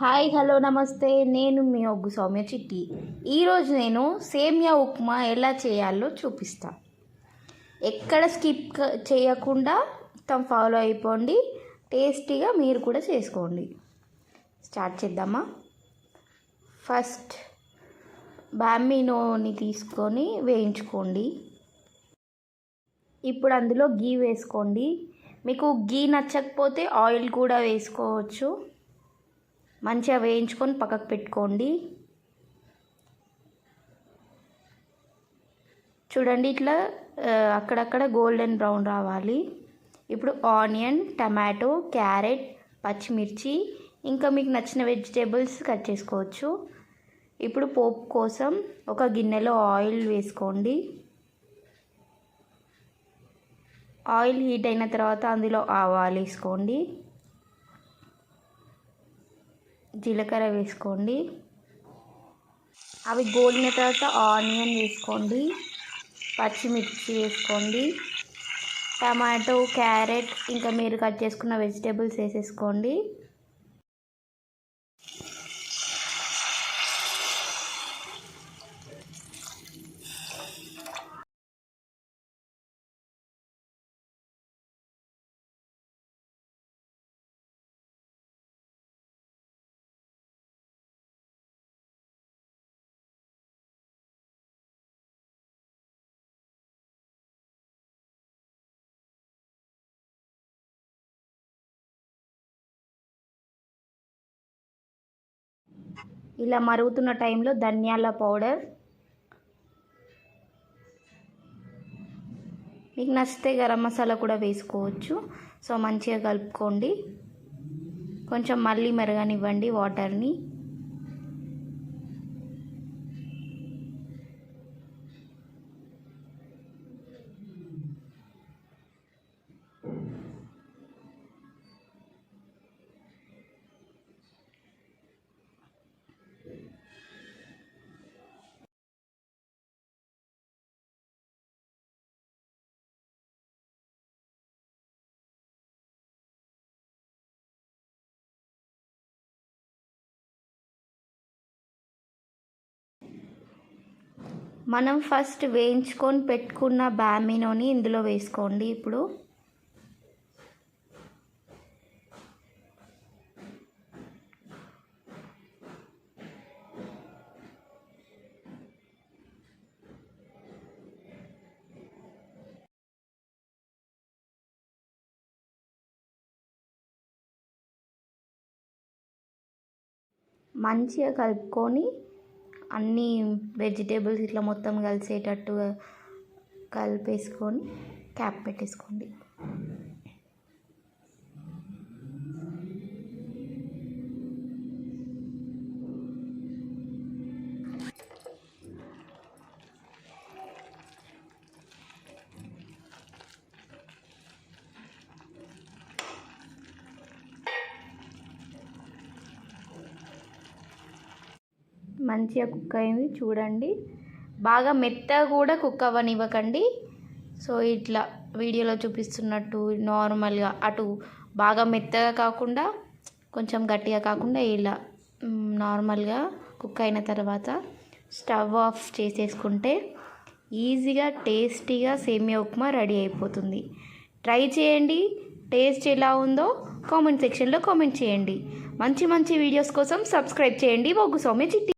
Hi hello నమస్తే, నేను మీ వoggu సౌమ్య చిట్టి. ఈరోజు నేను సేమియా ఉప్మా ఎలా చేయాలో చూపిస్తా. ఎక్కడ స్కిప్ చేయకుండా మొత్తం ఫాలో అయిపోండి. టేస్టీగా మీరు కూడా చేసుకోండి. స్టార్ట్ చేద్దామా? ఫస్ట్ బాంబినోని తీసుకొని వేయించుకోండి. ఇప్పుడు అందులో గీ వేసుకోండి. మీకు గీ నచ్చకపోతే ఆయిల్ కూడా వేసుకోవచ్చు. మంచిగా వేయించుకొని పక్కకు పెట్టుకోండి. చూడండి, ఇట్లా అక్కడక్కడ గోల్డెన్ బ్రౌన్ రావాలి. ఇప్పుడు ఆనియన్, టమాటో, క్యారెట్, పచ్చిమిర్చి ఇంకా మీకు నచ్చిన వెజిటేబుల్స్ కట్ చేసుకోవచ్చు. ఇప్పుడు పోపు కోసం ఒక గిన్నెలో ఆయిల్ వేసుకోండి. ఆయిల్ హీట్ అయిన తర్వాత అందులో ఆవాలు వేసుకోండి, జీలకర్ర వేసుకోండి. అవి గోలిన తర్వాత ఆనియన్ వేసుకోండి, పచ్చిమిర్చి వేసుకోండి, టమాటో, క్యారెట్ ఇంకా మీరు కట్ చేసుకున్న వెజిటేబుల్స్ వేసేసుకోండి. ఇలా మరుగుతున్న టైంలో ధనియాల పౌడర్, మీకు నచ్చితే గరం మసాలా కూడా వేసుకోవచ్చు. సో మంచిగా కలుపుకోండి. కొంచెం మళ్ళీ మెరగనివ్వండి వాటర్ని. మనం ఫస్ట్ వేయించుకొని పెట్టుకున్న బాంబినోని ఇందులో వేసుకోండి. ఇప్పుడు మంచిగా కలుపుకొని అన్ని వెజిటేబుల్స్ ఇట్లా మొత్తం కలిసేటట్టుగా కలిపేసుకొని క్యాప్ పెట్టేసుకోండి. మంచిగా కుక్ అయింది చూడండి. బాగా మెత్తగా కూడా కుక్ అవ్వనివ్వకండి. సో ఇట్లా వీడియోలో చూపిస్తున్నట్టు నార్మల్గా అటు బాగా మెత్తగా కాకుండా కొంచెం గట్టిగా కాకుండా ఇలా నార్మల్గా కుక్ అయిన తర్వాత స్టవ్ ఆఫ్ చేసేసుకుంటే ఈజీగా టేస్టీగా సేమియా ఉప్మా రెడీ అయిపోతుంది. ట్రై చేయండి. టేస్ట్ ఎలా ఉందో కామెంట్ సెక్షన్లో కామెంట్ చేయండి. మంచి మంచి వీడియోస్ కోసం సబ్స్క్రైబ్ చేయండి వoggu సౌమ్య చిట్టి.